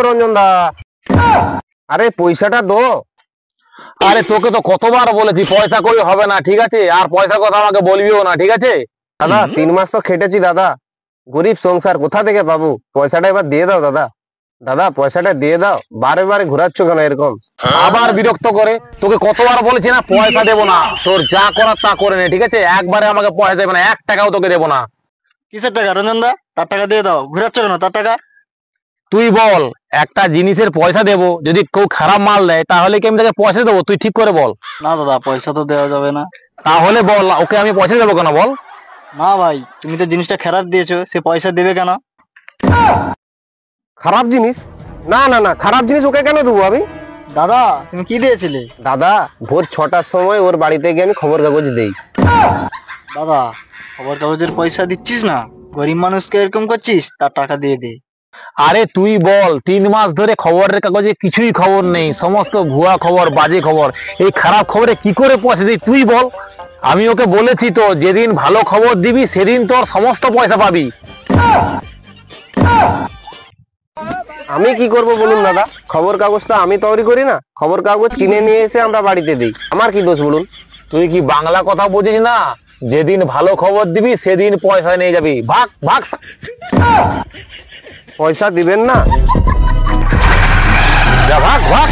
রঞ্জন দা, আরে পয়সাটা দো। আরে তোকে তো কতবার বলেছি পয়সা কই হবে না, ঠিক আছে? আর পয়সার কথা আমাকে বলবিও না, ঠিক আছে? দাদা 3 মাস তো খেটেছি দাদা, গরিব সংসার কোথা থেকে পাবো? পয়সাটা এবার দিয়ে দাও দাদা। দাদা পয়সাটা দিয়ে দাও, বারে বারে ঘোরাচ্ছ কেন এরকম? আবার বিরক্ত করে। তোকে কতবার বলেছি না পয়সা দেবো না, তোর যা করার তা করে নে, ঠিক আছে? একবারে আমাকে পয়সা দেবে না, 1 টাকাও তোকে দেবো না। কিসের টাকা রঞ্জন দা? তার টাকা দিয়ে দাও, ঘুরাচ্ছ কেন তার টাকা? তুই বল, একটা জিনিসের পয়সা দেবো, যদি কেউ খারাপ মাল দেয় তাহলে কি আমি তাকে পয়সা দেবো? তুই ঠিক করে বল। না দাদা, পয়সা তো দেওয়া যাবে না। তাহলে বল ওকে আমি পয়সা দেবো কেন, বল। না ভাই, তুমি তো জিনিসটা খারাপ দিয়েছো, সে পয়সা দেবে কেন? খারাপ জিনিস? না না না, খারাপ জিনিস ওকে কেন দেবো আমি? দাদা তুমি কি দিয়েছিলে? দাদা ভোর 6টার সময় ওর বাড়িতে গিয়ে আমি খবর কাগজ দেই। দাদা খবর কাগজের পয়সা দিচ্ছিস না, গরিব মানুষকে এরকম করছিস, তার টাকা দিয়ে দে। আরে তুই বল, 3 মাস ধরে খবরের কাগজে কিছুই খবর নেই, সমস্ত ভুয়া খবর, বাজে খবর। এই খারাপ খবরে কি করে পয়সা দিই তুই বল। আমি ওকে বলেছি তো, যেদিন ভালো খবর দিবি সেদিন তোর সমস্ত পয়সা পাবি। আমি কি করব বলুন দাদা? খবর কাগজ তো আমি তৈরি করি না, খবর কাগজ কিনে নিয়ে এসে আমরা বাড়িতে দিই। আমার কি দোষ বলুন? তুই কি বাংলা কথা বুঝিস না? যেদিন ভালো খবর দিবি সেদিন পয়সা নিয়ে যাবি, ভাগ ভাগ। পয়সা দিবেন না? যা ভাগ ভাগ।